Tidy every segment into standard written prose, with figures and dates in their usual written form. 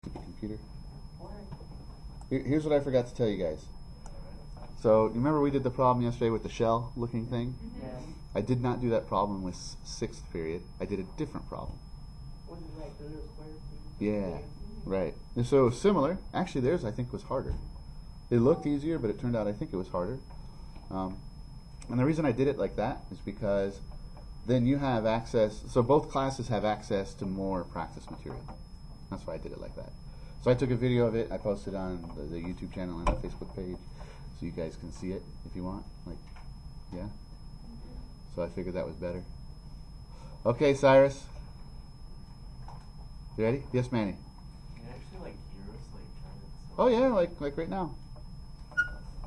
Stupid computer. Here's what I forgot to tell you guys. So, you remember we did the problem yesterday with the shell looking thing? Yeah. I did not do that problem with 6th period. I did a different problem. Was it like the little square thing? Yeah, right. And so similar. Actually, theirs I think was harder. It looked easier, but it turned out I think it was harder. And the reason I did it like that is because then you have access, so both classes have access to more practice material. That's why I did it like that. So I took a video of it, I posted on the YouTube channel and the Facebook page, so you guys can see it if you want. Like, yeah. So I figured that was better. Okay, Cyrus. You ready? Yes, Manny. Can you actually like hear us like trying to? Oh yeah, like right now.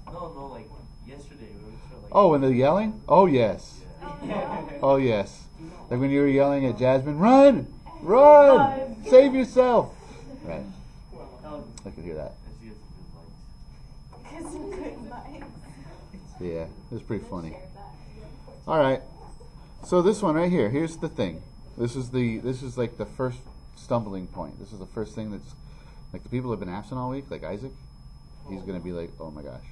No, like yesterday we were trying, like. Oh, when they're yelling? Oh yes. Yeah. Oh yes. Like when you were yelling at Jasmine, run! Run! Save yourself! Right. I could hear that. And she has some good lights. Yeah, it was pretty funny. Alright. So this one right here, here's the thing. This is like the first stumbling point. This is the first thing that's like the people who have been absent all week, like Isaac, he's gonna be like, oh my gosh.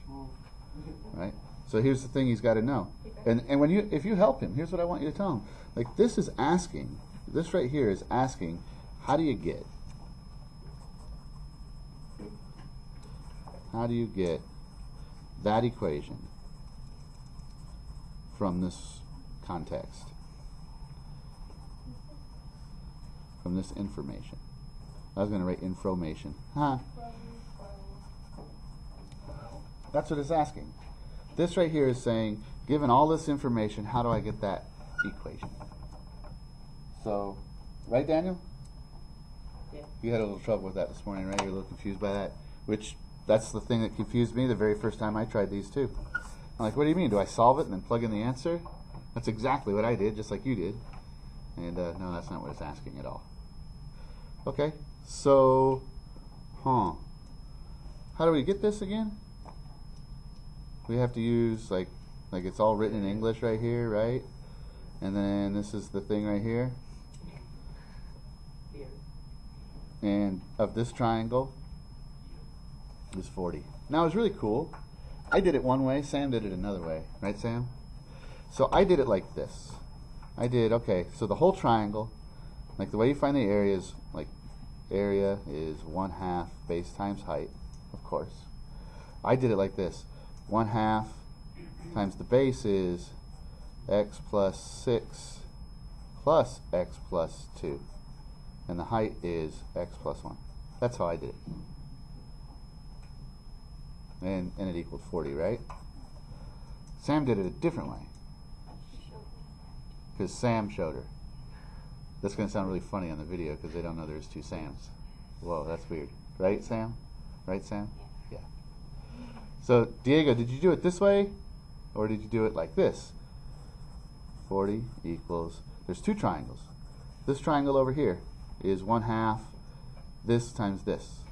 Right? So here's the thing he's got to know. And when if you help him, here's what I want you to tell him. Like this is asking, this right here is asking, how do you get that equation from this context, from this information? I was going to write information. That's what it's asking. This right here is saying, given all this information, how do I get that equation? So, right, Daniel? Yeah. You had a little trouble with that this morning, right? You were a little confused by that, which that's the thing that confused me the very first time I tried these too. I'm like, what do you mean? Do I solve it and then plug in the answer? That's exactly what I did, just like you did. And no, that's not what it's asking at all. Okay, so, how do we get this again? We have to use, like it's all written in English right here, right? And then this is the thing right here. Here. And of this triangle is 40. Now it's really cool. I did it one way, Sam did it another way. Right, Sam? So I did it like this. I did, okay, so the whole triangle, like the way you find the area is, like, area is 1/2 base times height, of course. I did it like this. 1/2 times the base is x plus 6 plus x plus 2. And the height is x plus 1. That's how I did it. And it equaled 40, right? Sam did it a different way. Because Sam showed her. That's going to sound really funny on the video because they don't know there's 2 Sams. Whoa, that's weird. Right, Sam? Right, Sam? Yeah. So, Diego, did you do it this way? Or did you do it like this? 40 equals, there's 2 triangles. This triangle over here is 1/2 this times this.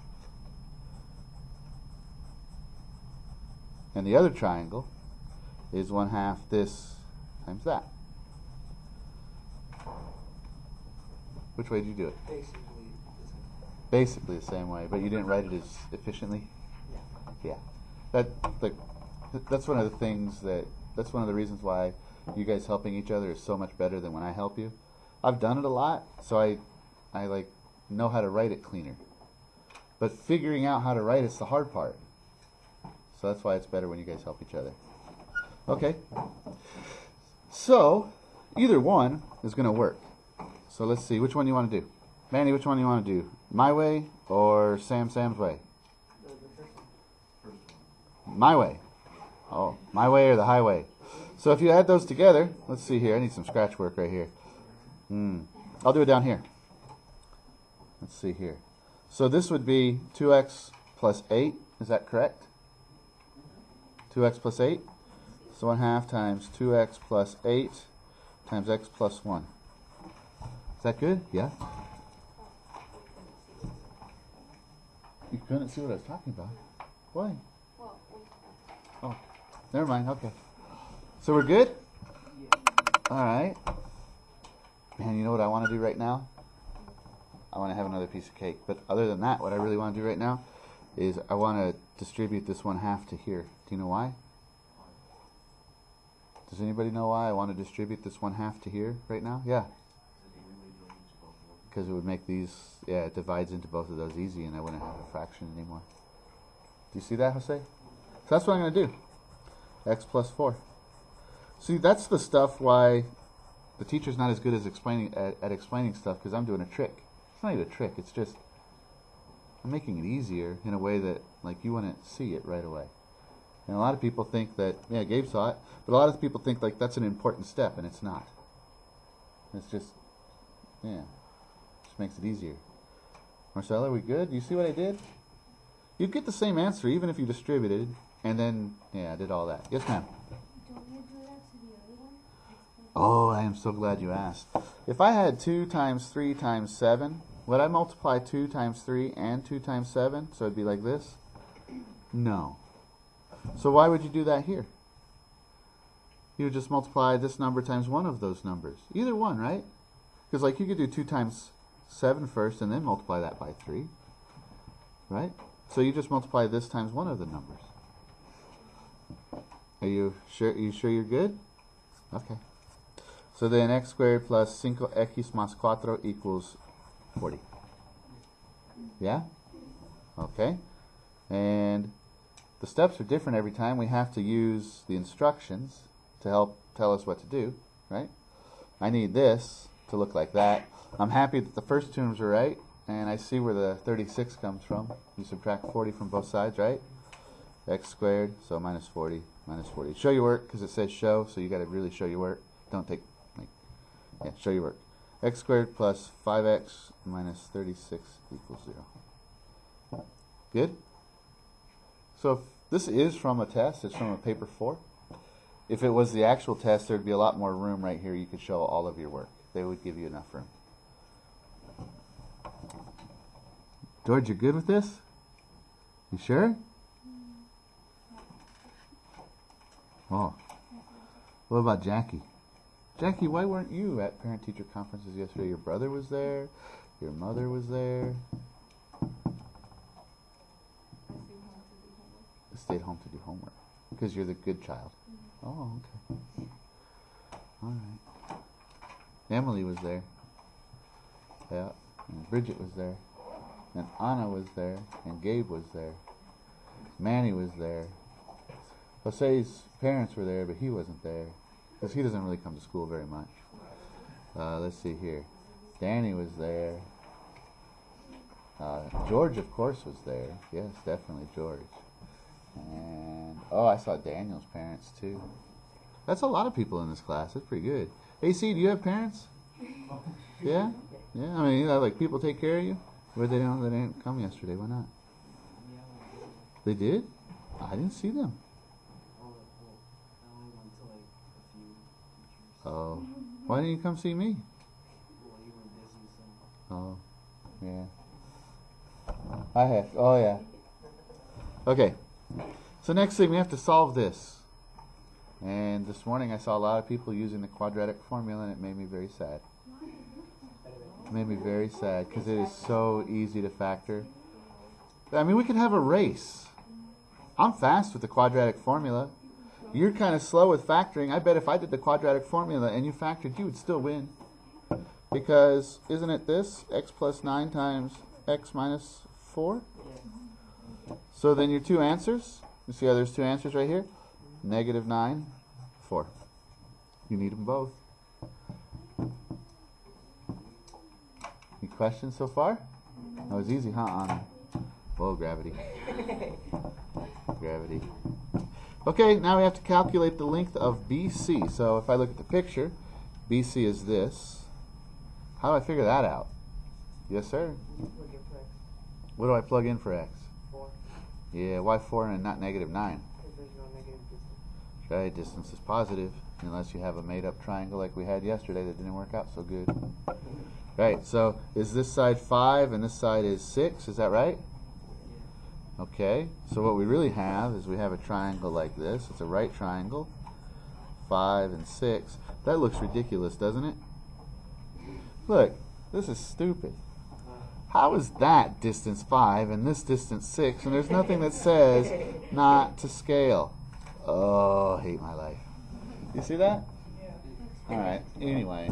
And the other triangle is 1/2 this times that. Which way did you do it? Basically the same way, but you didn't write it as efficiently? Yeah. That's one of the things that's one of the reasons why you guys helping each other is so much better than when I help you. I've done it a lot, so I like know how to write it cleaner. But figuring out how to write it's the hard part. So that's why it's better when you guys help each other. Okay. So either one is going to work. So let's see, which one you want to do? Manny, which one you want to do? My way or Sam's way? My way. Oh, my way or the highway. So if you add those together, let's see here. I need some scratch work right here. I'll do it down here. Let's see here. So this would be 2x plus 8. Is that correct? 2x plus 8. So 1/2 times 2x plus 8 times x plus 1. Is that good? Yeah? You couldn't see what I was talking about. Why? Oh, never mind. Okay. So we're good? All right. Man, you know what I want to do right now? I want to have another piece of cake. But other than that, what I really want to do right now is I want to distribute this 1/2 to here. Do you know why? Does anybody know why I want to distribute this 1/2 to here right now? Yeah. Because it would make these, yeah, it divides into both of those easy and I wouldn't have a fraction anymore. Do you see that, Jose? So that's what I'm going to do. X plus 4. See, that's the stuff why the teacher's not as good as explaining at explaining stuff, because I'm doing a trick. It's not even a trick, it's just I'm making it easier in a way that like you wouldn't see it right away. And a lot of people think that, yeah, Gabe saw it, but a lot of people think like that's an important step, and it's not. It's just, yeah, just makes it easier. Marcella, are we good? You see what I did? You'd get the same answer even if you distributed, and then, yeah, I did all that. Yes, ma'am? Don't you do that to the other one? Oh, I am so glad you asked. If I had 2 times 3 times 7, would I multiply 2 times 3 and 2 times 7? So it'd be like this? No. So why would you do that here? You would just multiply this number times one of those numbers. Either one, right? Because like you could do 2 times 7 first and then multiply that by 3. Right? So you just multiply this times one of the numbers. Are you sure you're good? Okay. So then x squared plus 5x más 4 equals 40. Yeah? Okay. And the steps are different every time. We have to use the instructions to help tell us what to do, right? I need this to look like that. I'm happy that the first terms are right, and I see where the 36 comes from. You subtract 40 from both sides, right? X squared, so minus 40, minus 40. Show your work, because it says show, so you got to really show your work. Don't take, like, yeah, show your work. X squared plus 5x minus 36 equals 0. Good? So if this is from a test, it's from a paper 4. If it was the actual test, there'd be a lot more room right here. You could show all of your work. They would give you enough room. George, you good with this? You sure? Oh. What about Jackie? Jackie, why weren't you at parent-teacher conferences yesterday? Your brother was there. Your mother was there. Stayed home to do homework. Because you're the good child. Oh, okay. All right. Emily was there. Yeah. And Bridget was there. And Anna was there. And Gabe was there. Manny was there. Jose's parents were there, but he wasn't there. Because he doesn't really come to school very much. Let's see here. Danny was there. George, of course, was there. Yes, definitely George. And, oh, I saw Daniel's parents, too. That's a lot of people in this class. That's pretty good. AC, do you have parents? Yeah? Yeah? I mean, you know, like, people take care of you? Where they didn't come yesterday. Why not? They did? I didn't see them. Oh. Why didn't you come see me? Oh. Yeah. I have. Oh, yeah. Okay. So next thing, we have to solve this. And this morning I saw a lot of people using the quadratic formula, and it made me very sad. It made me very sad because it is so easy to factor. I mean, we could have a race. I'm fast with the quadratic formula. You're kind of slow with factoring. I bet if I did the quadratic formula and you factored, you would still win. Because isn't it this? X plus 9 times x minus 4? So then your two answers, you see how there's two answers right here? -9, 4. You need them both. Any questions so far? That was easy, huh, Anna? Whoa, gravity. Gravity. Okay, now we have to calculate the length of BC. So if I look at the picture, BC is this. How do I figure that out? Yes, sir? Look at flex. What do I plug in for x? 4. Yeah, why 4 and not -9? Because there's no negative distance. Right, distance is positive, unless you have a made-up triangle like we had yesterday that didn't work out so good. Right, so is this side 5 and this side is 6, is that right? Okay, so what we really have is we have a triangle like this. It's a right triangle, 5 and 6. That looks ridiculous, doesn't it? Look, this is stupid. How is that distance 5 and this distance 6, and there's nothing that says not to scale? Oh, I hate my life. You see that? All right, anyway.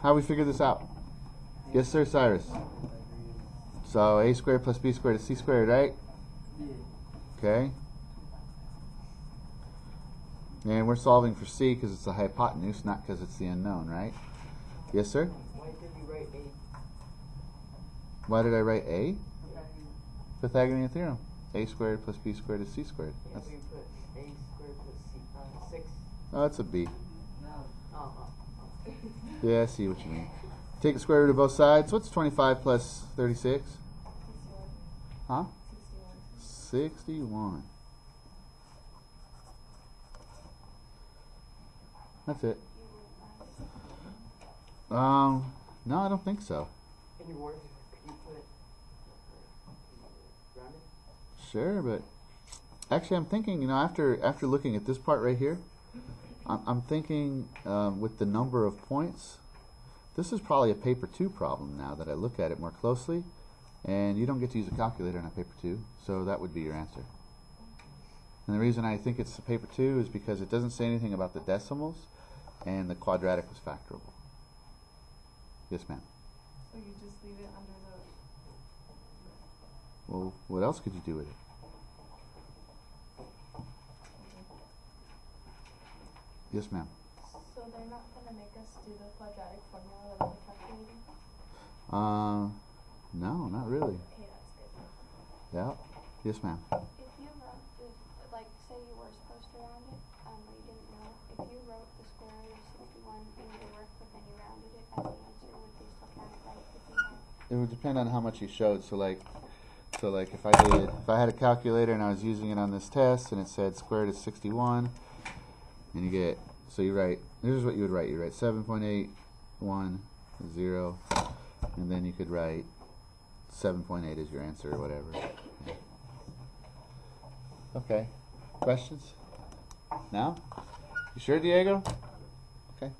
How we figure this out? Yes, sir, Cyrus. So a squared plus b squared is c squared, right? Okay. And we're solving for c because it's the hypotenuse, not because it's the unknown, right? Yes, sir? Why did you write A? Why did I write a? Pythagorean theorem. A squared plus b squared is c squared. Yeah, That's, so you put A squared plus 6. oh, that's a b. Oh. Yeah, I see what you mean. Take the square root of both sides. What's 25 plus 36? Huh? 61. That's it. No, I don't think so. In your words, could you put rounded? Sure, but actually, I'm thinking. After looking at this part right here, I'm thinking with the number of points. This is probably a paper 2 problem now that I look at it more closely, and you don't get to use a calculator in a paper 2, so that would be your answer. And the reason I think it's a paper 2 is because it doesn't say anything about the decimals, and the quadratic was factorable. Yes, ma'am. So you just leave it under the... Well, what else could you do with it? Yes, ma'am. So they're not gonna make us do the quadratic formula like the calculator? No, not really. Okay, that's good. Yeah. Yes, ma'am. If you wrote this, like, say you were supposed to round it, but you didn't know, if you wrote the square root of 61 in your work, but then you rounded it as the answer, would they still count it right if you had? It would depend on how much you showed. So like if I had a calculator and I was using it on this test and it said square root of 61, and you get, so you write, this is what you would write. You write 7.810, and then you could write 7.8 as your answer or whatever. Yeah. Okay. Questions? Now? You sure, Diego? Okay.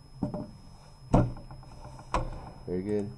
Very good.